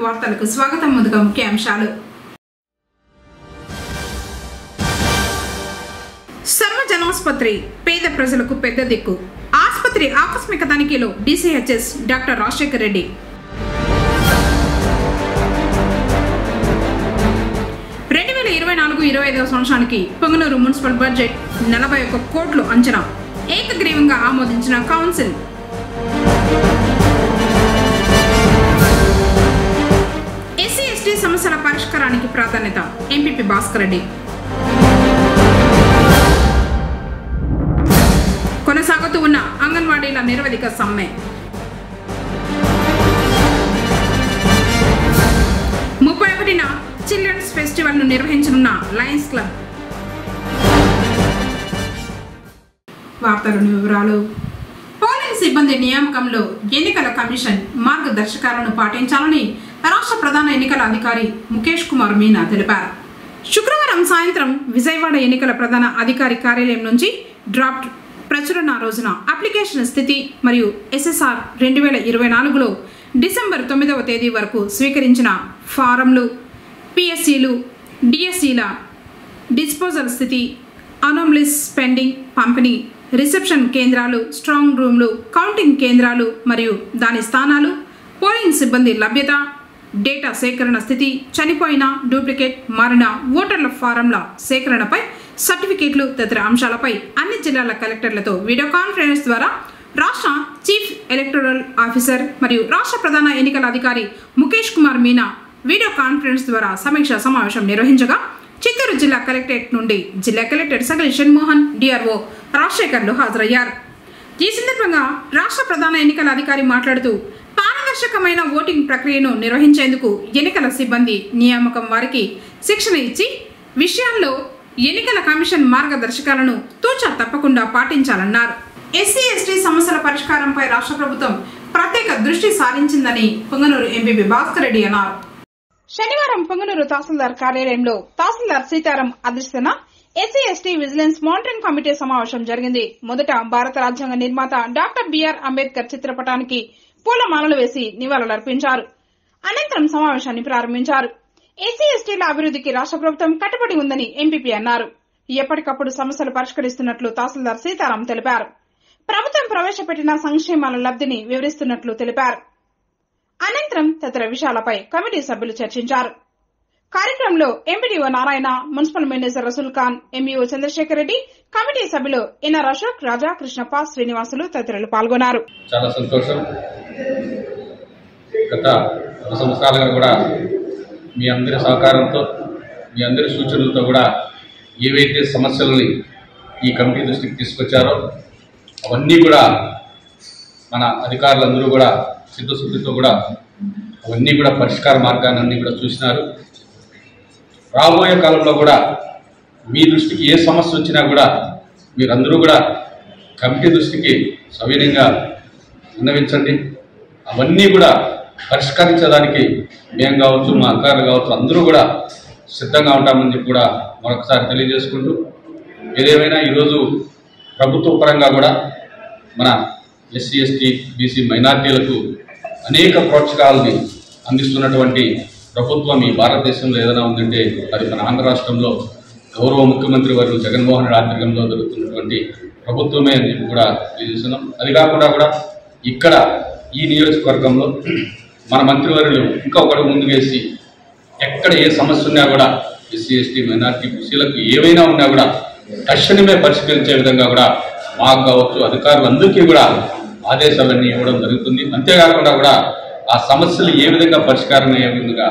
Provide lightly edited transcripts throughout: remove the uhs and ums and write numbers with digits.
వార్తలకు స్వాగతం. ముందుగా ముఖ్యాంశాలు. సర్వజనాసుపత్రి పేద ప్రజలకు పెద్ద దిక్కు. ఆసుపత్రి ఆకస్మిక తనిఖీలో డిసిహెచ్ఎస్ డాక్టర్ రాజశేఖర్ రెడ్డి. సంవత్సరానికి పొంగనూరు మున్సిపల్ బడ్జెట్ 41 కోట్లు అంచనా. ఏకగ్రీవంగా ఆమోదించిన కౌన్సిల్. ఎస్సీ ఎస్టీ సమస్యల పరిష్కారానికి ప్రాధాన్యత. ఎంపీపీ భాస్కర్ రెడ్డి. కొనసాగుతూ ఉన్న అంగన్వాడీల నిరవధిక సమ్మె. 31న చిల్డ్రన్స్ ఫెస్టివల్ ను నిర్వహించనున్న లయన్స్ క్లబ్. వార్తలోని వివరాలు. పోలింగ్ సిబ్బంది నియామకంలో ఎన్నికల కమిషన్ మార్గదర్శకాలను పాటించాలని రాష్ట్ర ప్రధాన ఎన్నికల అధికారి ముఖేష్ కుమార్ మీనా తెలిపారు. శుక్రవారం సాయంత్రం విజయవాడ ఎన్నికల ప్రధాన అధికారి కార్యాలయం నుంచి డ్రాఫ్ట్ ప్రచురణ రోజున అప్లికేషన్ స్థితి మరియు ఎస్ఎస్ఆర్ 2024లో డిసెంబర్ 9వ తేదీ వరకు స్వీకరించిన ఫారంలు, పిఎస్సీలు, డిఎస్సీల డిస్పోజల్ స్థితి, అనామలీస్ పెండింగ్ పంపిణీ, రిసెప్షన్ కేంద్రాలు, స్ట్రాంగ్ రూమ్లు, కౌంటింగ్ కేంద్రాలు మరియు దాని స్థానాలు, పోలింగ్ సిబ్బంది లభ్యత, డేటా సేకరణ స్థితి, చనిపోయిన, డూప్లికేట్, మారిన ఓటర్ల ఫారంల సేకరణపై సర్టిఫికేట్లు తదితర అంశాలపై అన్ని జిల్లాల కలెక్టర్లతో వీడియో కాన్ఫరెన్స్ ద్వారా రాష్ట్ర చీఫ్ ఎలక్టోరల్ ఆఫీసర్ మరియు రాష్ట్ర ప్రధాన ఎన్నికల అధికారి ముఖేష్ కుమార్ మీనా వీడియో కాన్ఫరెన్స్ ద్వారా సమీక్షా సమావేశం నిర్వహించగా చిత్తూరు జిల్లా కలెక్టరేట్ నుండి జిల్లా కలెక్టర్ సగలి షణ్మోహన్, డిఆర్ఓ రాజశేఖర్లు హాజరయ్యారు. ఈ సందర్భంగా రాష్ట్ర ప్రధాన ఎన్నికల అధికారి మాట్లాడుతూ పారదర్శకమైన ఓటింగ్ ప్రక్రియను నిర్వహించేందుకు ఎన్నికల సిబ్బంది నియామకం వారికి శిక్షణ ఇచ్చి విషయాల్లో ఎన్నికల కమిషన్ మార్గదర్శకాలను తూచా తప్పకుండా పాటించాలన్నారు. ఎస్సీ ఎస్టీ సమస్యల పరిష్కారంపై రాష్ట్ర ప్రభుత్వం ప్రత్యేక దృష్టి సారించిందని పొంగనూరు ఎంపీపీ భాస్కర్ రెడ్డి అన్నారు. శనివారం పొంగనూరు తహసీల్దార్ కార్యాలయంలో తహసీల్దార్ సీతారాం అధ్యక్షతన SC ST vigilance monitoring committee సమావేశం జరిగింది. మొదట భారత రాజ్యాంగ నిర్మాత డాక్టర్ బిఆర్ అంబేద్కర్ చిత్రపటానికి పూలమాలలు వేసి నివాళులర్పించారు. అనంతరం సమావేశాన్ని ప్రారంభించారు. ఎస్సీ ఎస్టీల అభివృద్ధికి రాష్ట్ర ప్రభుత్వం కట్టుబడి ఉందని ఎంపీపీ అన్నారు. ఎప్పటికప్పుడు సమస్యలు పరిష్కరిస్తున్నట్లు తహసీల్దార్ సీతారాం తెలిపారు. ప్రభుత్వం ప్రవేశపెట్టిన సంక్షేమాల లబ్ధిని వివరిస్తున్నట్లు తెలిపారు. అనంతరం తదితర విషయాలపై కమిటీ సభ్యులు చర్చించారు. కార్యక్రమంలో MPDO Narayana, municipal manager Rasool Khan, MEO Chandrashekar Reddy, committee సభ్యులు ఎన్ఆర్ అశోక్, రాజా, కృష్ణప్ప, శ్రీనివాసులు తదితరులు పాల్గొన్నారు. చాలా సంతోషం. గత సంవత్సరాలుగా కూడా మీ అందరి సహకారంతో, మీ అందరి సూచనలతో కూడా ఏవైతే సమస్యలని ఈ కమిటీ దృష్టికి తీసుకొచ్చారో అవన్నీ కూడా మన అధికారులందరూ కూడా చిత్తశుద్ధితో కూడా అవన్నీ కూడా పరిష్కార మార్గాన్ని అన్నీ కూడా చూసినారు. రాబోయే కాలంలో కూడా మీ దృష్టికి ఏ సమస్య వచ్చినా కూడా మీరందరూ కూడా కమిటీ దృష్టికి సవినయంగా విన్నవించండి. అవన్నీ కూడా పరిష్కరించడానికి మేము కావచ్చు, మా అధికారులు కావచ్చు, అందరూ కూడా సిద్ధంగా ఉంటామని చెప్పి కూడా మరొకసారి తెలియజేసుకుంటూ, ఏదేమైనా ఈరోజు ప్రభుత్వ పరంగా కూడా మన ఎస్సీ ఎస్టీ బీసీ మైనార్టీలకు అనేక ప్రోత్సాహాలని అందిస్తున్నటువంటి ప్రభుత్వం ఈ భారతదేశంలో ఏదైనా ఉందంటే అది మన ఆంధ్ర రాష్ట్రంలో గౌరవ ముఖ్యమంత్రి వర్యులు జగన్మోహన్ రెడ్డి ఆధ్వర్యంలో జరుగుతున్నటువంటి ప్రభుత్వమే అని చెప్పి కూడా తెలియజేస్తున్నాం. అది కాకుండా కూడా ఇక్కడ ఈ నియోజకవర్గంలో మన మంత్రివర్యులు ఇంకా ఒకటి ముందుకేసి ఎక్కడ ఏ సమస్య ఉన్నా కూడా ఎస్సీ ఎస్టీ మైనార్టీ బీసీలకు ఏవైనా ఉన్నా కూడా తక్షణమే పరిష్కరించే విధంగా కూడా మాకు కావచ్చు అధికారులందరికీ కూడా ఆదేశాలన్నీ ఇవ్వడం జరుగుతుంది. అంతేకాకుండా కూడా ఆ సమస్యలు ఏ విధంగా పరిష్కారం అయ్యే విధంగా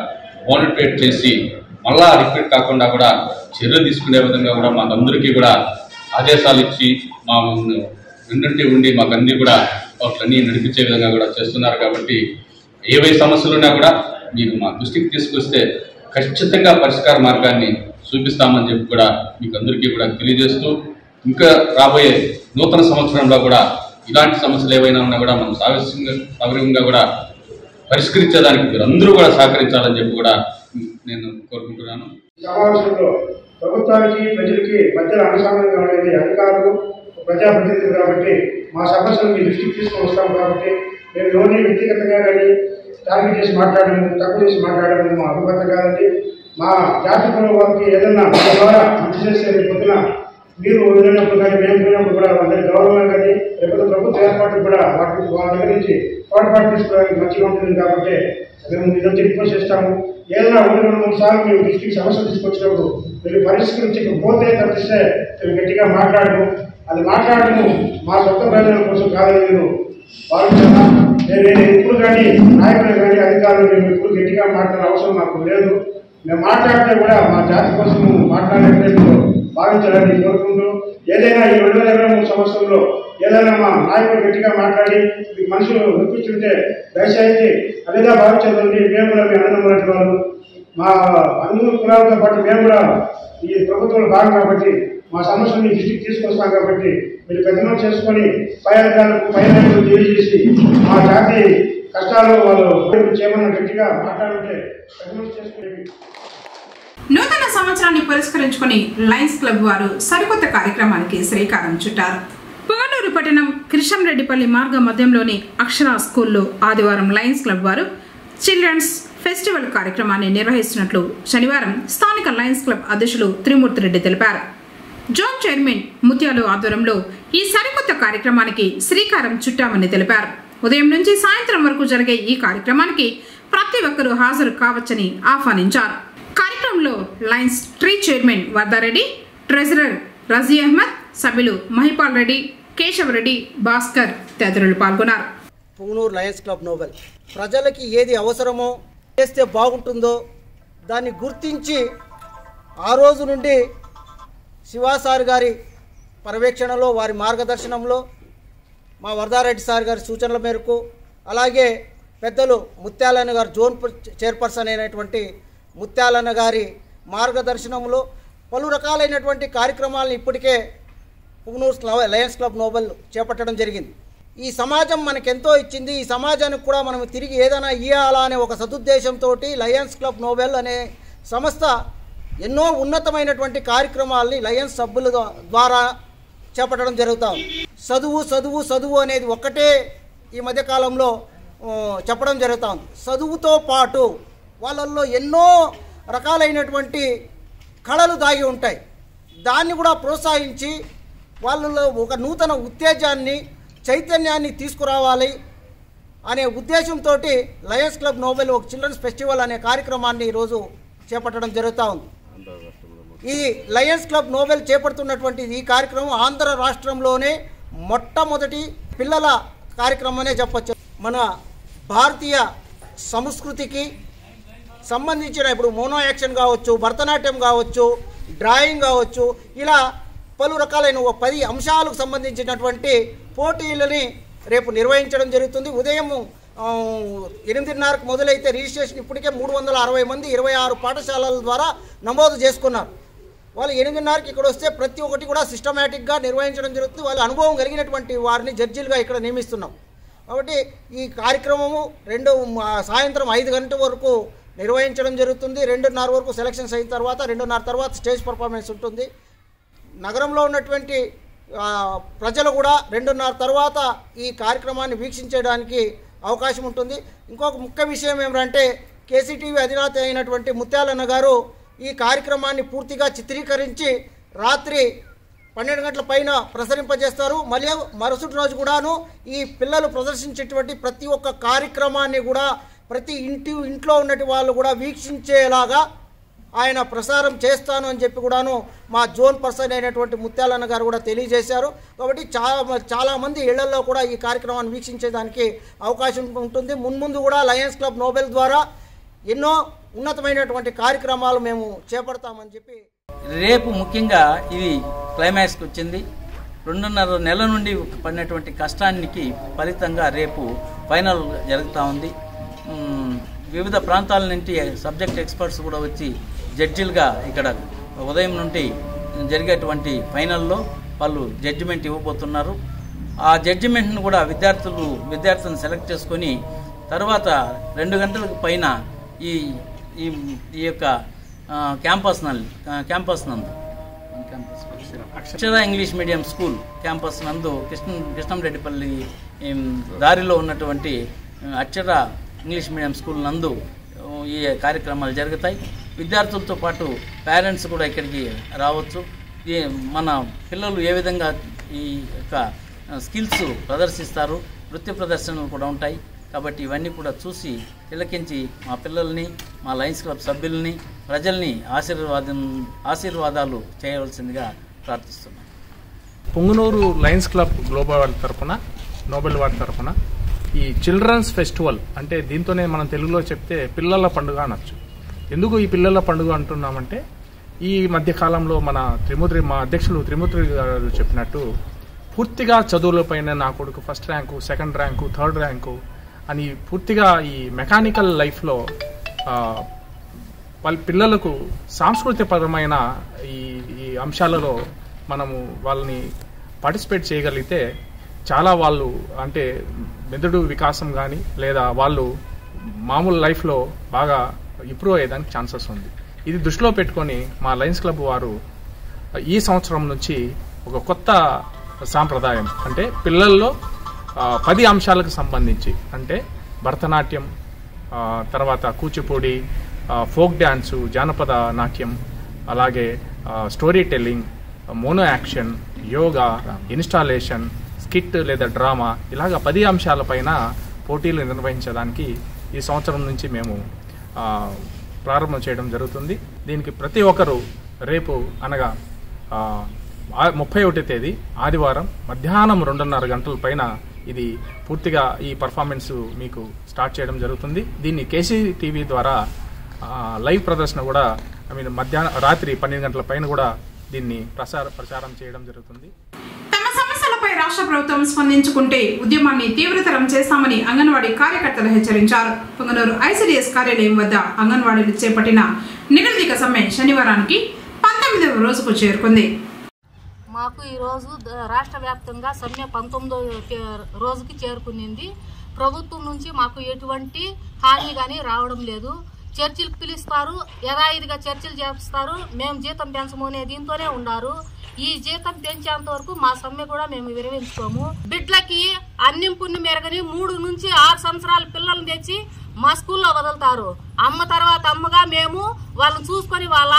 మానిటరేట్ చేసి మళ్ళా రిపీట్ కాకుండా కూడా చర్యలు తీసుకునే విధంగా కూడా మాకందరికీ కూడా ఆదేశాలు ఇచ్చి మా వెన్నంటి ఉండి మాకన్నీ కూడా వాటిని నడిపించే విధంగా కూడా చేస్తున్నారు. కాబట్టి ఏవై సమస్యలు ఉన్నా కూడా మీరు మా దృష్టికి తీసుకొస్తే ఖచ్చితంగా పరిష్కార మార్గాన్ని చూపిస్తామని చెప్పి కూడా మీకు అందరికీ కూడా తెలియజేస్తూ, ఇంకా రాబోయే నూతన సంవత్సరంలో కూడా ఇలాంటి సమస్యలు ఏవైనా ఉన్నా కూడా మనం సౌకర్యంగా కూడా పరిష్కరించేదానికి మీరు అందరూ కూడా సహకరించాలని చెప్పి కూడా నేను కోరుకుంటున్నాను. సమావేశంలో ప్రభుత్వానికి ప్రజలకి మధ్యలో అనుసంధానంగా ఉండేది అధికారులు, ప్రజాప్రతినిధులు. కాబట్టి మా సమస్యలు మీ దృష్టికి తీసుకొని వస్తాం. కాబట్టి మేము ఎవరిని వ్యక్తిగతంగా కానీ టార్గెట్ చేసి మాట్లాడడం, తక్కువ చేసి మాట్లాడడం మా అభిమతం కాదండి. మా జాతకంలో వారికి ఏదన్నా మా ద్వారా మంచి చేసే పొద్దున మీరు వెళ్ళినప్పుడు కానీ మేము పోయినప్పుడు కూడా అందరి గౌరవం కానీ లేకపోతే ప్రభుత్వ ఏర్పాటు కూడా వాటి వాళ్ళ దగ్గర నుంచి తోడ్పాటు తీసుకోవడానికి మంచిగా ఉంటుంది. కాబట్టి మేము ఇదంతా రిక్వెస్ట్ చేస్తాము. ఏదైనా 2-3 సార్లు మేము దృష్టికి సమస్యలు తీసుకొచ్చినప్పుడు మీరు పరిష్కరించకపోతే తప్పిస్తే మేము గట్టిగా మాట్లాడము. అది మాట్లాడము మా సొంత ప్రయోజనం కోసం కాదని మీరు భావించాలా. నేను ఇప్పుడు కానీ నాయకులు కానీ అధికారులు మేము ఇప్పుడు గట్టిగా మాట్లాడే అవసరం మాకు లేదు. మేము మాట్లాడితే కూడా మా జాతి కోసం మాట్లాడే భావించాలని కోరుకుంటూ, ఏదైనా ఈ 2023 సంవత్సరంలో ఏదైనా మా నాయకులు గట్టిగా మాట్లాడి మీకు మనుషులు నొప్పించుంటే దయచేసి అదిగా భావించదండి. మేము కూడా మీ అన్నదమ్ములంటి వాళ్ళు, మా అన్ని కులాలతో పాటు మేము కూడా ఈ ప్రభుత్వంలో భాగం కాబట్టి మా సమస్యని దృష్టికి తీసుకొస్తాం. కాబట్టి మీరు పెద్దనం చేసుకొని పై అధికారులకు పై నాయకులు తెలియజేసి మా జాతి కష్టాలు వాళ్ళు చేయమన్న గట్టిగా మాట్లాడుంటే పెద్దనం చేసుకునేవి. నూతన సంవత్సరాన్ని పురస్కరించుకుని లయన్స్ క్లబ్ వారు సరికొత్త కార్యక్రమానికి శ్రీకారం చుట్టారు. పొగనూరు పట్టణం కృష్ణంరెడ్డిపల్లి మార్గ మధ్యంలోని అక్షర స్కూల్లో ఆదివారం లయన్స్ క్లబ్ వారు చిల్డ్రన్స్ ఫెస్టివల్ కార్యక్రమాన్ని నిర్వహిస్తున్నట్లు శనివారం స్థానిక లయన్స్ క్లబ్ అధ్యక్షులు త్రిమూర్తిరెడ్డి తెలిపారు. జోన్ చైర్మన్ ముత్యాలు ఆధ్వర్యంలో ఈ సరికొత్త కార్యక్రమానికి శ్రీకారం చుట్టామని తెలిపారు. ఉదయం నుంచి సాయంత్రం వరకు జరిగే ఈ కార్యక్రమానికి ప్రతి ఒక్కరూ హాజరు కావచ్చని ఆహ్వానించారు. కార్యక్రమంలో lions tree chairman Vardhareddy, treasurer Razi Ahmed, సభ్యులు మహిపాల్ రెడ్డి, కేశవరెడ్డి, భాస్కర్ తదితరులు పాల్గొన్నారు. పుంగనూరు లయన్స్ క్లబ్ నోబెల్ ప్రజలకి ఏది అవసరమో చేస్తే బాగుంటుందో దాన్ని గుర్తించి ఆ రోజు నుండి శివా సార్ గారి పర్యవేక్షణలో, వారి మార్గదర్శనంలో, మా వర్ధారెడ్డి సార్ గారి సూచనల మేరకు, అలాగే పెద్దలు ముత్యాలన్న గారు జోన్ చైర్పర్సన్ అయినటువంటి ముత్యాలన్న గారి మార్గదర్శనంలో పలు రకాలైనటువంటి కార్యక్రమాలను ఇప్పటికే పుంగనూరు లయన్స్ క్లబ్ నోబెల్ చేపట్టడం జరిగింది. ఈ సమాజం మనకెంతో ఇచ్చింది, ఈ సమాజానికి కూడా మనం తిరిగి ఏదైనా ఇవ్వాలా అనే ఒక సదుద్దేశంతో లయన్స్ క్లబ్ నోబెల్ అనే సంస్థ ఎన్నో ఉన్నతమైనటువంటి కార్యక్రమాలని లయన్స్ సభ్యుల ద్వారా చేపట్టడం జరుగుతాం. చదువు చదువు చదువు అనేది ఒక్కటే ఈ మధ్యకాలంలో చెప్పడం జరుగుతూ ఉంది. చదువుతో పాటు వాళ్ళల్లో ఎన్నో రకాలైనటువంటి కళలు దాగి ఉంటాయి. దాన్ని కూడా ప్రోత్సహించి వాళ్ళలో ఒక నూతన ఉత్తేజాన్ని, చైతన్యాన్ని తీసుకురావాలి అనే ఉద్దేశంతో లయన్స్ క్లబ్ నోబెల్ ఒక చిల్డ్రన్స్ ఫెస్టివల్ అనే కార్యక్రమాన్ని ఈరోజు చేపట్టడం జరుగుతూ ఉంది. ఈ లయన్స్ క్లబ్ నోబెల్ చేపడుతున్నటువంటి ఈ కార్యక్రమం ఆంధ్ర రాష్ట్రంలోనే మొట్టమొదటి పిల్లల కార్యక్రమమే చెప్పచ్చు. మన భారతీయ సంస్కృతికి సంబంధించిన ఇప్పుడు మోనో యాక్షన్ కావచ్చు, భరతనాట్యం కావచ్చు, డ్రాయింగ్ కావచ్చు, ఇలా పలు రకాలైన 10 అంశాలకు సంబంధించినటువంటి పోటీలని రేపు నిర్వహించడం జరుగుతుంది. ఉదయం 8:30కు మొదలైతే రిజిస్ట్రేషన్ ఇప్పటికే 360 మంది 26 పాఠశాలల ద్వారా నమోదు చేసుకున్నారు. వాళ్ళు 8:30కి ఇక్కడ వస్తే ప్రతి ఒక్కటి కూడా సిస్టమేటిక్గా నిర్వహించడం జరుగుతుంది. వాళ్ళ అనుభవం కలిగినటువంటి వారిని జడ్జీలుగా ఇక్కడ నియమిస్తున్నాం. కాబట్టి ఈ కార్యక్రమము సాయంత్రం 5 గంటల వరకు నిర్వహించడం జరుగుతుంది. 2:30 వరకు సెలక్షన్స్ అయిన తర్వాత 2:30 తర్వాత స్టేజ్ పర్ఫార్మెన్స్ ఉంటుంది. నగరంలో ఉన్నటువంటి ప్రజలు కూడా 2:30 తర్వాత ఈ కార్యక్రమాన్ని వీక్షించడానికి అవకాశం ఉంటుంది. ఇంకొక ముఖ్య విషయం ఏమిటంటే కేసీటీవీ అధినేత అయినటువంటి ముత్యాలన్న గారు ఈ కార్యక్రమాన్ని పూర్తిగా చిత్రీకరించి రాత్రి 12 గంటల పైన ప్రసరింపజేస్తారు. మళ్ళీ మరుసటి రోజు కూడాను ఈ పిల్లలు ప్రదర్శించేటువంటి ప్రతి ఒక్క కార్యక్రమాన్ని కూడా ప్రతి ఇంట్లో ఉన్నటి వాళ్ళు కూడా వీక్షించేలాగా ఆయన ప్రసారం చేస్తాను అని చెప్పి కూడాను మా జోన్ పర్సన్ అయినటువంటి ముత్యాలన్న గారు కూడా తెలియజేశారు. కాబట్టి చాలామంది ఇళ్లలో కూడా ఈ కార్యక్రమాన్ని వీక్షించేదానికి అవకాశం ఉంటుంది. మున్ముందు కూడా లయన్స్ క్లబ్ నోబెల్ ద్వారా ఎన్నో ఉన్నతమైనటువంటి కార్యక్రమాలు మేము చేపడతామని చెప్పి రేపు ముఖ్యంగా ఇది క్లైమాక్స్కి వచ్చింది. 2.5 నెలల నుండి పడినటువంటి కష్టానికి ఫలితంగా రేపు ఫైనల్ జరుగుతూ ఉంది. వివిధ ప్రాంతాల నుంచి సబ్జెక్ట్ ఎక్స్పర్ట్స్ కూడా వచ్చి జడ్జిలుగా ఇక్కడ ఉదయం నుండి జరిగేటువంటి ఫైనల్లో వాళ్ళు జడ్జిమెంట్ ఇవ్వబోతున్నారు. ఆ జడ్జిమెంట్ను కూడా విద్యార్థులను సెలెక్ట్ చేసుకొని తర్వాత 2 గంటలకు పైన ఈ యొక్క క్యాంపస్ నందు అక్షర ఇంగ్లీష్ మీడియం స్కూల్ క్యాంపస్ నందు కృష్ణంరెడ్డిపల్లి దారిలో ఉన్నటువంటి అక్షర ఇంగ్లీష్ మీడియం స్కూల్ నందు ఈ కార్యక్రమాలు జరుగుతాయి. విద్యార్థులతో పాటు పేరెంట్స్ కూడా ఇక్కడికి రావచ్చు. మన పిల్లలు ఏ విధంగా ఈ యొక్క స్కిల్స్ ప్రదర్శిస్తారు, నృత్య ప్రదర్శనలు కూడా ఉంటాయి. కాబట్టి ఇవన్నీ కూడా చూసి తిలకించి మా పిల్లల్ని, మా లయన్స్ క్లబ్ సభ్యుల్ని, ప్రజల్ని ఆశీర్వాదాలు చేయవలసిందిగా ప్రార్థిస్తున్నాను. పొంగనూరు లయన్స్ క్లబ్ గ్లోబల్ వారి తరఫున, నోబెల్ వారి తరఫున ఈ చిల్డ్రన్స్ ఫెస్టివల్, అంటే దీంతోనే మనం తెలుగులో చెప్తే పిల్లల పండుగ అనొచ్చు. ఎందుకు ఈ పిల్లల పండుగ అంటున్నామంటే, ఈ మధ్యకాలంలో మా అధ్యక్షులు త్రిమూర్తి గారు చెప్పినట్టు పూర్తిగా చదువులపైన నా కొడుకు first rank, second rank, third rank అని పూర్తిగా ఈ మెకానికల్ లైఫ్లో వాళ్ళ పిల్లలకు సాంస్కృతికపరమైన ఈ అంశాలలో మనము వాళ్ళని పార్టిసిపేట్ చేయగలిగితే చాలా వాళ్ళు అంటే మెదడు వికాసం కానీ లేదా వాళ్ళు మామూలు లైఫ్లో బాగా ఇంప్రూవ్ అయ్యేదానికి ఛాన్సెస్ ఉంది. ఇది దృష్టిలో పెట్టుకొని మా లయన్స్ క్లబ్ వారు ఈ సంవత్సరం నుంచి ఒక కొత్త సాంప్రదాయం, అంటే పిల్లల్లో 10 అంశాలకు సంబంధించి, అంటే భరతనాట్యం, తర్వాత కూచిపూడి, ఫోక్ డ్యాన్సు, జానపద నాట్యం, అలాగే story telling, mono action, yoga, installation, skit లేదా డ్రామా, ఇలాగ 10 అంశాలపైన పోటీలు నిర్వహించడానికి ఈ సంవత్సరం నుంచి మేము ప్రారంభం చేయడం జరుగుతుంది. దీనికి ప్రతి ఒక్కరూ రేపు అనగా 31వ తేదీ ఆదివారం మధ్యాహ్నం 2:30 గంటల పైన ఇది పూర్తిగా ఈ పర్ఫార్మెన్స్ మీకు స్టార్ట్ చేయడం జరుగుతుంది. దీన్ని కేసీ టీవీ ద్వారా లైవ్ ప్రదర్శన కూడా రాత్రి 12 గంటల పైన కూడా దీన్ని ప్రచారం చేయడం జరుగుతుంది. తమ సమస్యలపై రాష్ట్ర ప్రభుత్వం స్పందించుకుంటే ఉద్యమాన్ని తీవ్రతరం చేస్తామని అంగన్వాడీ కార్యకర్తలు హెచ్చరించారు. పొంగనూరు ఐసిడిఎస్ కార్యాలయం వద్ద అంగన్వాడీలు చేపట్టిన నిరవధిక సమ్మె శనివారానికి 19వ రోజుకు చేరుకుంది. మాకు ఈరోజు రాష్ట్ర వ్యాప్తంగా సమ్మె 19వ రోజుకి చేరుకునింది. ప్రభుత్వం నుంచి మాకు ఎటువంటి హామీ కానీ రావడం లేదు. చర్చలకు పిలుస్తారు, యథావిధిగా చర్చలు చేస్తారు, మేము జీతం పెంచమనే దీంతోనే ఉన్నారు. ఈ జీతం పెంచేంత వరకు మా సమ్మె కూడా మేము విరమించుకోము. బిడ్లకి అన్నం పుణ్యం మెరగని 3 నుంచి 6 సంవత్సరాల పిల్లల్ని తెచ్చి మా స్కూల్లో వదులుతారు. అమ్మ తర్వాత అమ్మగా మేము వాళ్ళని చూసుకొని, వాళ్ళ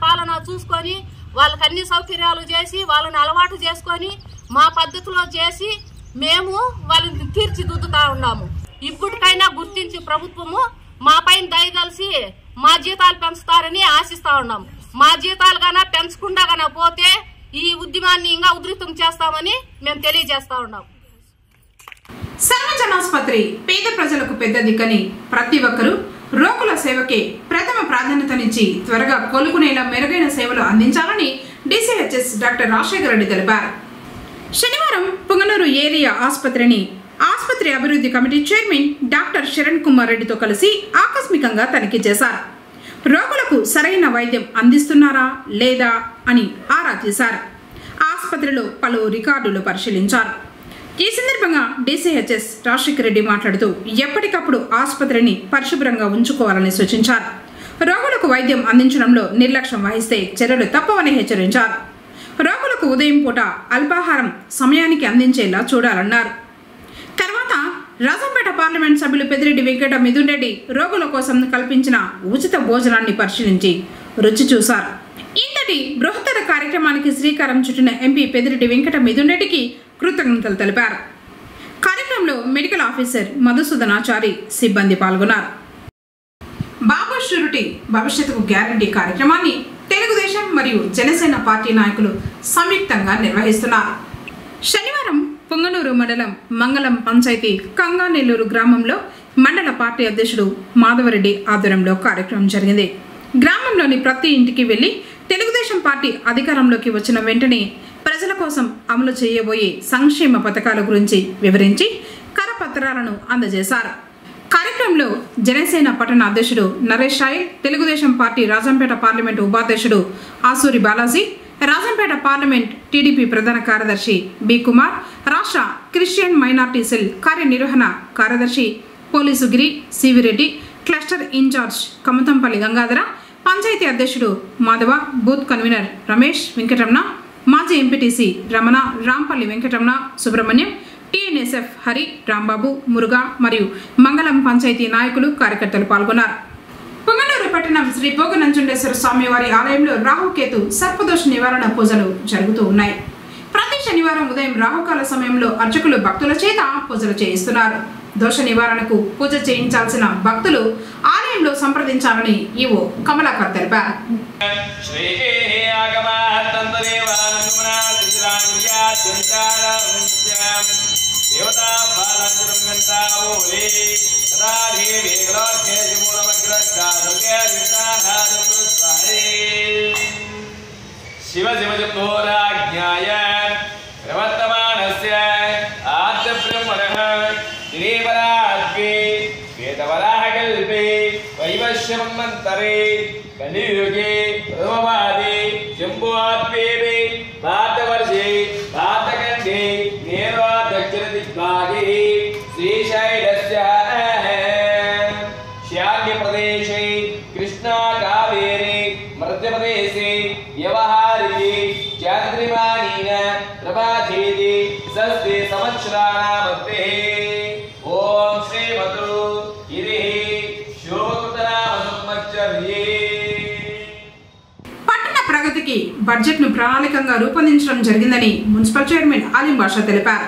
పాలన చూసుకొని, వాళ్ళకి అన్ని సౌకర్యాలు చేసి, వాళ్ళని అలవాటు చేసుకొని, మా పద్ధతిలో చేసి మేము వాళ్ళని తీర్చిదిద్దుతా ఉన్నాము. ఇప్పటికైనా గుర్తించి ప్రభుత్వము మా పైన దయదలిసి మా జీతాలు పెంచుతారని ఆశిస్తా ఉన్నాం. మా జీతాలు గానా పెంచకుండా గానా పోతే ఈ ఉద్యమాన్ని ఇంకా ఉధృతం చేస్తామని మేము తెలియజేస్తా ఉన్నాం. సర్వజనాసుపత్రి పేద ప్రజలకు పెద్ద దిక్కని ప్రతి ఒక్కరూ రోగుల సేవకే ప్రథమ ప్రాధాన్యతనిచ్చి త్వరగా కోలుకునేలా మెరుగైన సేవలు అందించాలని డిసిహెచ్ఎస్ డాక్టర్ రాజశేఖర రెడ్డి తెలిపారు. శనివారం పొంగనూరు ఏరియా ఆసుపత్రి అభివృద్ధి committee chairman doctor Saran Kumar రెడ్డితో కలిసి ఆకస్మికంగా తనిఖీ చేశారు. రోగులకు సరైన వైద్యం అందిస్తున్నారా లేదా అని ఆరా తీశారు. ఆసుపత్రిలో పలు రికార్డులు పరిశీలించారు. ఈ సందర్భంగా డిసిహెచ్ఎస్ రాజశేఖర రెడ్డి మాట్లాడుతూ ఎప్పటికప్పుడు ఆసుపత్రిని పరిశుభ్రంగా ఉంచుకోవాలని సూచించారు. రోగులకు వైద్యం అందించడంలో నిర్లక్ష్యం వహిస్తే చర్యలు తప్పవని హెచ్చరించారు. రోగులకు ఉదయం పూట అల్పాహారం సమయానికి అందించేలా చూడాలన్నారు. తర్వాత రాజంపేట పార్లమెంట్ సభ్యులు పెద్దిరెడ్డి వెంకట మిథున్ రెడ్డి రోగుల కోసం కల్పించిన ఉచిత భోజనాన్ని పరిశీలించి రుచి చూశారు. ఇంతటి బృహత్తర కార్యక్రమానికి శ్రీకారం చుట్టిన ఎంపీ పెద్దిరెడ్డి వెంకట మిథున్ రెడ్డికి కృతజ్ఞతలు తెలిపారు. కార్యక్రమంలో మెడికల్ ఆఫీసర్ మధుసూదనాచారి సిబ్బంది పాల్గొన్నారు. బాబు షూరిటీ భవిష్యత్తుకు గ్యారంటీ కార్యక్రమాన్ని తెలుగుదేశం మరియు జనసేన పార్టీ నాయకులు సంయుక్తంగా నిర్వహిస్తున్నారు. శనివారం పొంగనూరు మండలం మంగళం పంచాయతీ కంగానెల్లూరు గ్రామంలో మండల పార్టీ అధ్యక్షుడు మాధవరెడ్డి ఆధ్వర్యంలో కార్యక్రమం జరిగింది. గ్రామంలోని ప్రతి ఇంటికి వెళ్లి తెలుగుదేశం పార్టీ అధికారంలోకి వచ్చిన వెంటనే ప్రజల కోసం అమలు చేయబోయే సంక్షేమ పథకాల గురించి వివరించి కరపత్రాలను అందజేశారు. కార్యక్రమంలో జనసేన పట్టణ అధ్యక్షుడు Naresh royal, Telugu Desam party Rajampet parliament ఉపాధ్యక్షుడు ఆసూరి బాలాజీ, రాజంపేట పార్లమెంట్ టీడీపీ ప్రధాన కార్యదర్శి బి కుమార్, రాష్ట్ర క్రిస్టియన్ మైనార్టీ సెల్ కార్యనిర్వహణ కార్యదర్శి పోలీసు గిరి సివిరెడ్డి, క్లస్టర్ ఇన్ఛార్జ్ కమతంపల్లి గంగాధర, పంచాయతీ అధ్యక్షుడు మాధవ, బూత్ కన్వీనర్ రమేష్ వెంకటరమణ, మాజీ ఎంపీటీసీ రమణ, రాంపల్లి వెంకటరమణ, సుబ్రహ్మణ్యం, టీఎన్ఎస్ఎఫ్ హరి, రాంబాబు, మురుగా మరియు మంగళం పంచాయతీ నాయకులు, కార్యకర్తలు పాల్గొన్నారు. పుంగనూరు పట్టణం శ్రీ భోగనంజుండేశ్వర స్వామివారి ఆలయంలో రాహుకేతు సర్పదోష నివారణ పూజలు జరుగుతూ ఉన్నాయి. ప్రతి శనివారం ఉదయం రాహుకాల సమయంలో అర్చకులు భక్తుల చేత పూజలు చేయిస్తున్నారు. దోష నివారణకు పూజ చేయించాల్సిన భక్తులు ఆలయంలో సంప్రదించాలని ఈవో కమలాకర్ తెలిపారు. शिव शिवजपोराज्ञाय प्रवर्तमानस्य आद्यब्रह्मणः दिनेवराज्ञे वेदवराहकल्पे वैवश्यमन्वन्तरे कलियुगे प्रथमवादे जम्बुआद्वेवे भारतवर्षे भारतखण्डे नेरवादक्षिणदिग्भागे श्रीशैलस्य श्याम्यप्रदेशे कृष्णा कावेरी मध्यप्रदेशे व्यवहारिके चान्द्रिमानीन प्रभाधेति सस्ते संवत्सराणामध्ये ओम श्रीमतु इति शोभकृतनाम संवत्सर्ये. పట్టణ ప్రగతికి బడ్జెట్ను ప్రణాళికంగా రూపొందించడం జరిగిందని మున్సిపల్ చైర్మన్ ఆలిం బాషా తెలిపారు.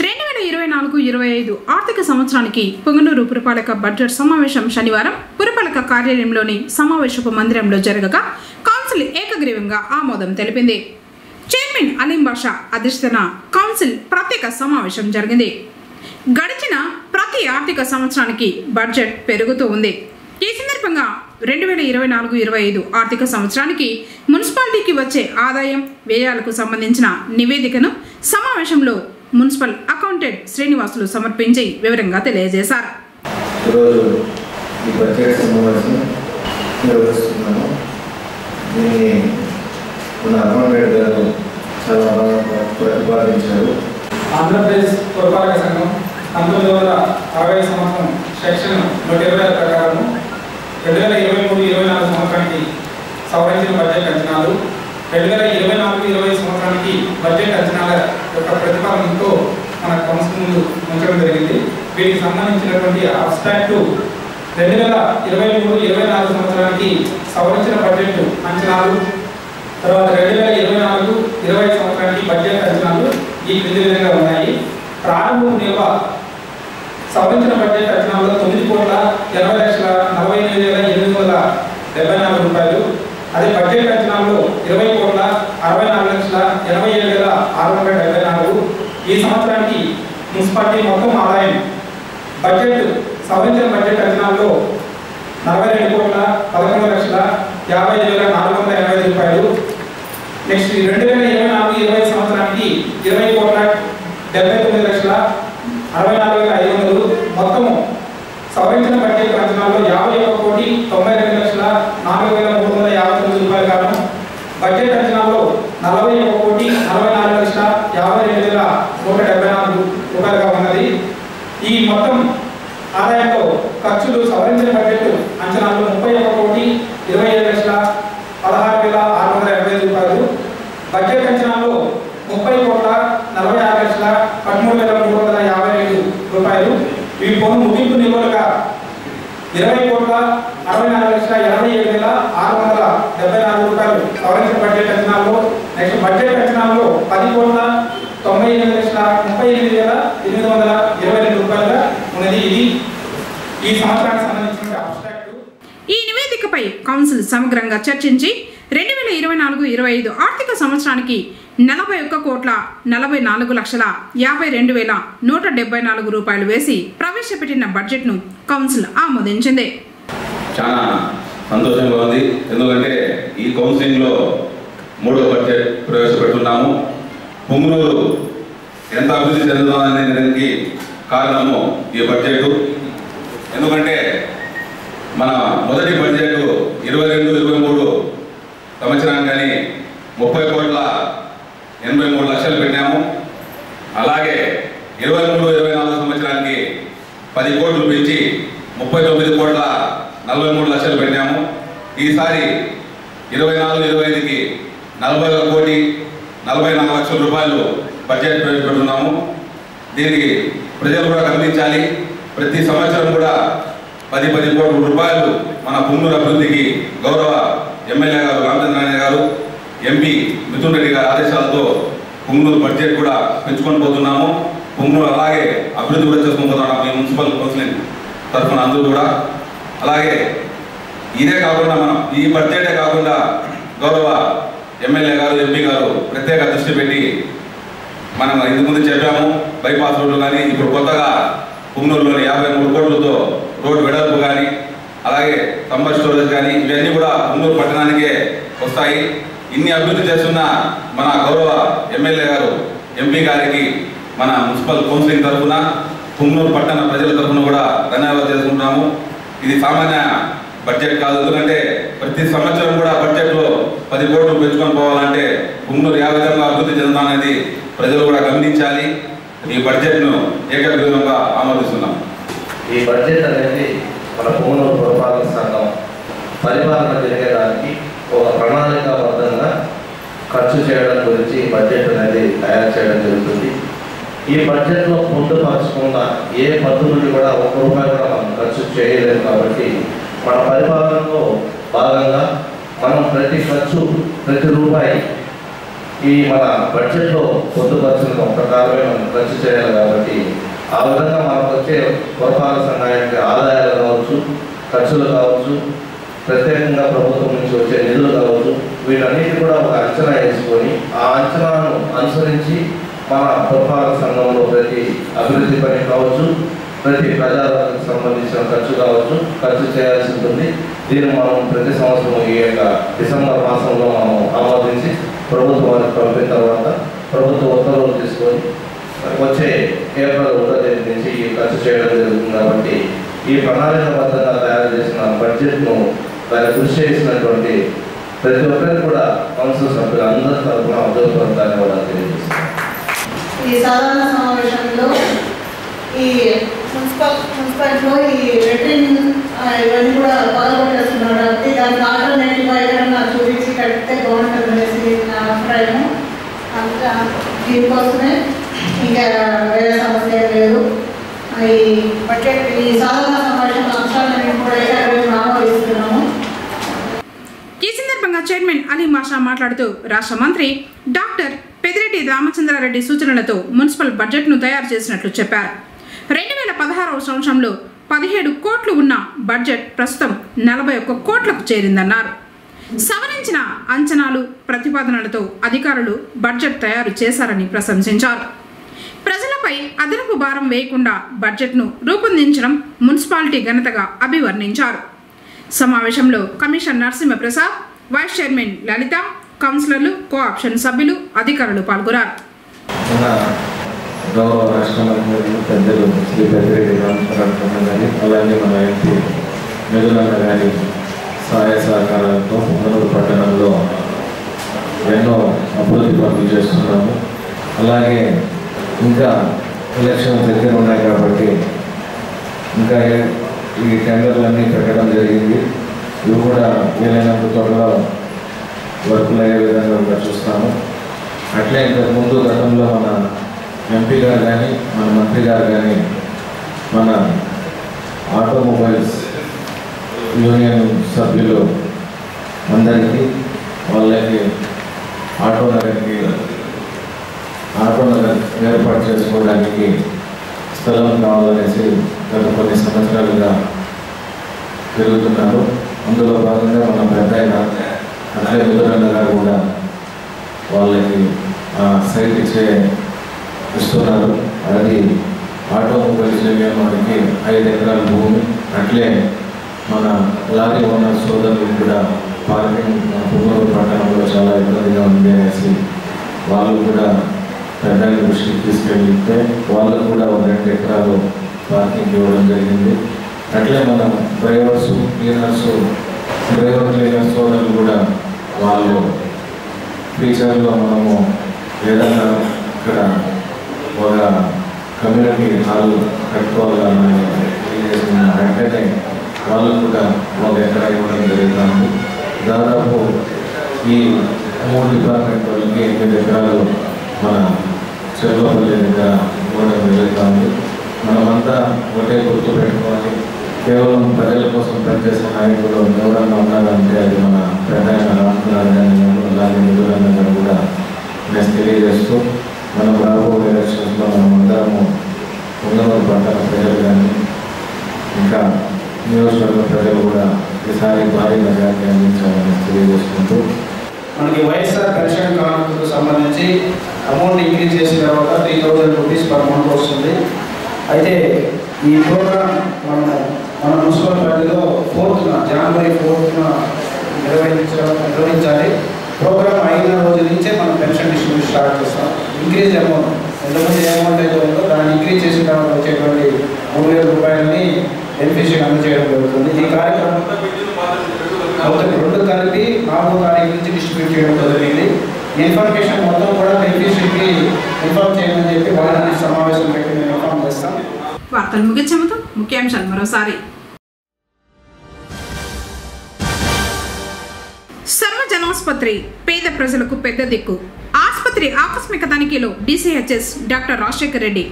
2024-25 ఆర్థిక సంవత్సరానికి పుంగనూరు పురపాలక బడ్జెట్ సమావేశం శనివారం పురపాలక కార్యాలయంలోని సమావేశపు మందిరంలో జరగగా కౌన్సిల్ ఏకగ్రీవంగా ఆమోదం తెలిపింది. చైర్మన్ అలీం బాషా అధ్యక్షతన కౌన్సిల్ ప్రత్యేక సమావేశం జరిగింది. గడిచిన ప్రతి ఆర్థిక సంవత్సరానికి బడ్జెట్ పెరుగుతూ ఉంది. ఈ సందర్భంగా 2024-25 ఆర్థిక సంవత్సరానికి మున్సిపాలిటీకి వచ్చే ఆదాయం, వ్యయాలకు సంబంధించిన నివేదికను సమావేశంలో మున్సిపల్ అకౌంటెంట్ శ్రీనివాసులు సమర్పించి వివరంగా తెలియజేశారు. ఈరోజు ఈ బడ్జెట్ సమావేశం నిర్వహిస్తున్నాము. దీన్ని మన అకౌంటెంట్ గారు చాలా బాగా ప్రతిపాదించారు. ఆంధ్రప్రదేశ్ పురపాలక సంఘం 1960 సంవత్సరం సెక్షన్ 120 ప్రకారం 2023-24 సంవత్సరానికి సవరించిన బడ్జెట్ అంచనాలు 2024-25 సంవత్సరానికి బడ్జెట్ అంచనాల యొక్క ప్రతిపాదనతో మన కౌన్సిల్ ముందు ఉంచడం జరిగింది. వీటికి సంబంధించినటువంటి అబ్స్ట్రాక్ట్ 2023-24 సంవత్సరానికి సవరించిన బడ్జెట్ అంచనాలు, తర్వాత 2024-25 సంవత్సరానికి బడ్జెట్ అంచనాలు ఈ క్రింది విధంగా ఉన్నాయి. ప్రారంభ నిల్వ సవరించిన బడ్జెట్ అంచనాల్లో 9,40,48,874 రూపాయలు. అదే బడ్జెట్ అంచనాల్లో 20,64,87,674. ఈ సంవత్సరానికి మున్సిపాలిటీ మొత్తం ఆదాయం బడ్జెట్ సవరించిన బడ్జెట్ అంచనాల్లో 42,11,55,485 రూపాయలు. నెక్స్ట్ 2024-25 సంవత్సరానికి 20,79,64,500. మొత్తము సవరించిన బడ్జెట్ అంచనాల్లో 51,92,04,359 రూపాయలు కాను. బడ్జెట్ అంచనాల్లో 41,44,52,174 రూపాయలుగా ఉన్నది. ఈ మొత్తం ఆదాయంలో ఖర్చులు సవరించిన బడ్జెట్ అంచనాల్లో 31,27,16,680 రూపాయలు. బడ్జెట్ అంచనాల్లో 30,46,13,357 రూపాయలు. ఈ పన్ను ముగింపు నిల్వలుగా 20,64,87,674 రూపాయలు సవరించిన బడ్జెట్ అంచనాల్లో. నెక్స్ట్ బడ్జెట్ అంచనాల్లో 10,98,38,822 రూపాయలుగా ఉన్నది. ఇది ఈ సంవత్సరానికి సంబంధించిన అబ్స్ట్రాక్ట్. ఈ నివేదికపై కౌన్సిల్ సమగ్రంగా చర్చించి 2024-25 ఆర్థిక సంవత్సరానికి 41,44,52,174 రూపాయలు వేసి ప్రవేశపెట్టిన బడ్జెట్ను కౌన్సిల్ ఆమోదించింది. చాలా సంతోషంగా ఉంది. ఎందుకంటే ఈ కౌన్సిలింగ్లో 3వ బడ్జెట్ ప్రవేశపెట్టున్నాము. పుంగనూరు ఎంత అభివృద్ధి చెందుతుందనేదానికి కారణము ఈ బడ్జెట్. ఎందుకంటే మన మొదటి బడ్జెట్ 22-23 సంవత్సరానికి 30,83,00,000 పెట్టాము. అలాగే 23-24 సంవత్సరానికి 10 కోట్లు పెంచి 39,43,00,000 పెట్టాము. ఈసారి 24-25కి 41,44,00,000 రూపాయలు బడ్జెట్ ప్రవేశపెడుతున్నాము. దీనికి ప్రజలు కూడా గమనించాలి. ప్రతి సంవత్సరం కూడా 10 కోట్ల రూపాయలు మన పుంగనూరు అభివృద్ధికి గౌరవ ఎమ్మెల్యే గారు రామచంద్రారాయణ గారు, ఎంపీ మిథున్ రెడ్డి గారి ఆదేశాలతో పుంగనూరు బడ్జెట్ కూడా పెంచుకొని పోతున్నాము. పుంగనూరు అలాగే అభివృద్ధి కూడా చేసుకొని పోతున్నాము ఈ మున్సిపల్ కౌన్సిలింగ్ తరఫున అందరూ కూడా. అలాగే ఇదే కాకుండా మనం ఈ బడ్జెటే కాకుండా గౌరవ ఎమ్మెల్యే గారు, ఎంపీ గారు ప్రత్యేక దృష్టి పెట్టి మనం ఇంతకుముందు చెప్పాము బైపాస్ రోడ్లు కానీ, ఇప్పుడు కొత్తగా పుంగనూరులోని 53 కోట్లతో రోడ్డు వెడల్పు కానీ, అలాగే సమ్మర్ స్టోరేజ్ కానీ ఇవన్నీ కూడా పుంగనూరు పట్టణానికే వస్తాయి. ఇన్ని అభివృద్ధి చేస్తున్న మన గౌరవ ఎమ్మెల్యే గారు, ఎంపీ గారికి మన మున్సిపల్ కౌన్సిలింగ్ తరఫున, పుంగనూరు పట్టణ ప్రజల తరఫున కూడా ధన్యవాదాలు చేసుకుంటున్నాము. ఇది సామాన్య బడ్జెట్ కాదు. ఎందుకంటే ప్రతి సంవత్సరం కూడా బడ్జెట్లో 10 కోట్లు పెంచుకొని పోవాలంటే పుంగనూరు ఏ విధంగా అభివృద్ధి చెందుతామనేది ప్రజలు కూడా గమనించాలి. ఈ బడ్జెట్ను ఏకగ్రీవంగా ఆమోదిస్తున్నాం. ఈ బడ్జెట్ అనేది మన పుంగనూరు పురపాలక సంఘం పరిపాలన జరిగేదానికి ఒక ప్రణాళికాబద్ధంగా ఖర్చు చేయడం గురించి బడ్జెట్ అనేది తయారు చేయడం జరుగుతుంది. ఈ బడ్జెట్లో పొందుపరచుకున్న ఏ పద్దు నుండి కూడా ₹1 కూడా మనం ఖర్చు చేయలేదు. కాబట్టి మన పరిపాలనలో భాగంగా మనం ప్రతి రూపాయి ఈ మన బడ్జెట్లో పొందుపరిచిన ప్రకారమే మనం ఖర్చు చేయాలి. కాబట్టి ఆ విధంగా మనకు వచ్చే పురపాలక సంఘానికి ఆదాయాలు కావచ్చు, ఖర్చులు కావచ్చు, ప్రత్యేకంగా ప్రభుత్వం నుంచి వచ్చే నిధులు కావచ్చు, వీటన్నిటి కూడా ఒక అంచనా వేసుకొని ఆ అంచనాను అనుసరించి మన పురపాలక సంఘంలో ప్రతి అభివృద్ధి పని కావచ్చు, ప్రతి ప్రజాలకు సంబంధించిన ఖర్చు కావచ్చు ఖర్చు చేయాల్సి ఉంటుంది. దీన్ని మనం ప్రతి సంవత్సరం ఈ యొక్క డిసెంబర్ మాసంలో మనం ఆమోదించి ప్రభుత్వానికి పంపిన తర్వాత ప్రభుత్వ ఉత్తర్వులు తీసుకొని వచ్చే ఏప్రిల్ 1వ తేదీ నుంచి ఈ ఖర్చు చేయడం జరుగుతుంది. కాబట్టి ఈ ప్రణాళికాబద్ధంగా తయారు చేసిన బడ్జెట్ను దాన్ని కృషి చేసినటువంటి ప్రతి ఒక్కరికి కూడా కౌన్సిల్ సభ్యులు అందరి తరఫున ఉద్యోగపూర్వక ధన్యవాదాలు తెలియజేస్తున్నాను. ఈ సాధారణ సమావేశంలో ఈ మున్సిపాలిటీలో ఈ లెట్రిన్ ఇవన్నీ కూడా పాల్గొంటున్నారు కాబట్టి దానికి ఆల్టర్నేటివ్ ఏదైనా చూపించి కడితే బాగుంటుంది అనేసి నా అభిప్రాయము. అంతా దీనికోసమే ఇంకా వేరే సమస్య లేదు. ఈ బడ్జెట్ ఈ సాధారణ సమావేశం అంశాలను కూడా ఆమోదిస్తున్నాము. ఈ సందర్భంగా చైర్మన్ అలీ మాషా మాట్లాడుతూ రాష్ట్ర మంత్రి డాక్టర్ పెద్దిరెడ్డి రామచంద్రారెడ్డి సూచనలతో మున్సిపల్ బడ్జెట్ను తయారు చేసినట్లు చెప్పారు. 2016వ సంవత్సరంలో 17 కోట్లు ఉన్న బడ్జెట్ ప్రస్తుతం 41 కోట్లకు చేరిందన్నారు. సవరించిన అంచనాలు, ప్రతిపాదనలతో అధికారులు బడ్జెట్ తయారు చేశారని ప్రశంసించారు. ప్రజలపై అదనపు భారం వేయకుండా బడ్జెట్ను రూపొందించడం మున్సిపాలిటీ ఘనతగా అభివర్ణించారు. సమావేశంలో కమిషనర్ నరసింహప్రసాద్, వైస్ చైర్మన్ లలిత, కౌన్సిలర్లు, కోఆప్షన్ సభ్యులు, అధికారులు పాల్గొన్నారు. గౌరవ రాష్ట్ర మంత్రి పెద్దలు శ్రీ పెద్దిరెడ్డి రామచంద్రారెడ్డి గారి, అలాగే మన ఎంపీ మిథునన్న గారి సహాయ సహకారాలతో పుంగనూరు పట్టణంలో ఎన్నో అభివృద్ధి పనులు చేస్తున్నాము. అలాగే ఇంకా ఎలక్షన్ దగ్గర ఉన్నాయి కాబట్టి ఇంకా ఈ టెండర్లన్నీ పెట్టడం జరిగింది. ఇవి కూడా వీలైనంత త్వరలో వర్కులు అయ్యే విధంగా చూస్తాము. అట్లే ఇంతకుముందు గతంలో మన ఎంపీ గారు కానీ, మన మంత్రి గారు కానీ, మన ఆటోమొబైల్స్ యూనియన్ సభ్యులు అందరికీ వాళ్ళకి ఆటో నగర్ ఏర్పాటు చేసుకోవడానికి స్థలం కావాలనేసి గత కొన్ని సంవత్సరాలుగా తిరుగుతున్నారు. అందులో భాగంగా మన పెద్ద అట్లే మిథునన్న గారు కూడా వాళ్ళకి సైట్ ఇస్తున్నారు. అది ఆటోమొబైల్స్ యూనియన్ వారికి 5 ఎకరాల భూమి. అట్లే మన లారీ ఓనర్ సోదరులు కూడా పార్కింగ్ పుంగనూరు పట్టణంలో చాలా ఇబ్బందిగా ఉంది అనేసి వాళ్ళు కూడా పెద్ద దృష్టికి తీసుకెళ్తే వాళ్ళకు కూడా 2 ఎకరాలు పార్కింగ్ ఇవ్వడం జరిగింది. అట్లే మనం డ్రైవర్ క్లీనర్స్ సోదరులు కూడా వాళ్ళు ఫ్యూచర్లో మనము ఏదైనా ఇక్కడ ఒక కమ్యూనిటీ హాల్ కట్టుకోవాలని వెంటనే వాళ్ళు కూడా 1 ఎకరా ఇవ్వడం జరుగుతుంది. దాదాపు ఈ 3 డిపార్ట్మెంట్ వాళ్ళకి 8 ఎకరాలు మన చెరువుపల్లి దగ్గర ఓటమి జరుగుతూ ఉంది. మనమంతా ఒకటే గుర్తు పెట్టుకోవాలి. కేవలం ప్రజల కోసం పనిచేసే నాయకులు ఎవరన్నా ఉన్నారంటే అది మన పెద్ద రామనారాయణ గారు, అలాగే నిధులన్న గారు కూడా నేను తెలియజేస్తూ మనం రాబోయే ఎలక్షన్స్లో మనం అందరము ఉన్నవారు పట్టణ ప్రజలు కానీ ఇంకా నియోజకవర్గ ప్రజలు కూడా ఈసారి భారీ మెజార్టీ అందించాలని తెలియజేసుకుంటూ మనకి వైఎస్ఆర్ పెన్షన్ కానుకకు సంబంధించి అమౌంట్ ఇంక్రీజ్ చేసిన తర్వాత 3000 రూపీస్ పర్ మంత్ వస్తుంది. అయితే ఈ ప్రోగ్రామ్ మన మున్సిపల్ పరిధిలో 4th జనవరి 4th నిర్వహించాలి. ప్రోగ్రామ్ అయిన రోజు నుంచే మనం పెన్షన్ డిస్ట్రిబ్యూషన్ స్టార్ట్ చేస్తాం. ఇంక్రీజ్ అమౌంట్ ఎంతమంది ఏ అమౌంట్ అయితే ఉందో దాన్ని ఇంక్రీజ్ చేసిన తర్వాత వచ్చేటువంటి 3000 రూపాయలని బెనిఫిషియరీ అందజేయడం జరుగుతుంది. ఈ కార్యక్రమం 2 కలిపి 4వ తారీఖు నుంచి డిస్ట్రిబ్యూట్ చేయడం జరిగింది. ఇన్ఫర్మేషన్ మొత్తం కూడా బెనిఫిషరీకి ఇన్ఫార్మ్ చేయమని చెప్పి వాళ్ళని సమావేశం పెట్టి మేము ఇన్ఫార్మ్ చేస్తాం. వార్తలు ముగించే ముందు ముఖ్యాంశాలు మరోసారి. సర్వజనాసుపత్రి పేద ప్రజలకు పెద్ద దిక్కు. ఆసుపత్రి ఆకస్మిక తనిఖీలో DCHS డాక్టర్ రాజశేఖర్ రెడ్డి.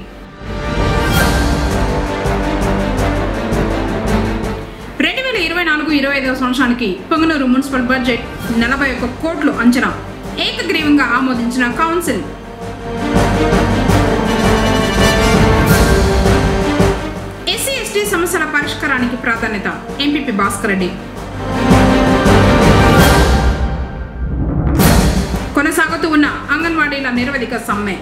సంవత్సరానికి పొంగనూరు మున్సిపల్ బడ్జెట్ 41 కోట్లు అంచనా. ఏకగ్రీవంగా ఆమోదించిన కౌన్సిల్. SC/ST సమస్యల పరిష్కారానికి ప్రాధాన్యత. ఎంపీపీ భాస్కర్ రెడ్డి. కొనసాగుతూ ఉన్న అంగన్వాడీల నిరవధిక సమ్మె.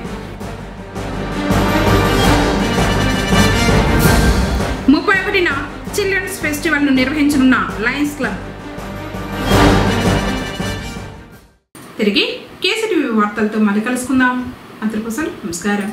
31న చిల్డ్రన్స్ ఫెస్టివల్ ను నిర్వహించనున్న లయన్స్ క్లబ్. తిరిగి KCTV వార్తలతో మళ్ళీ కలుసుకుందాం. అంతవరకు నమస్కారం.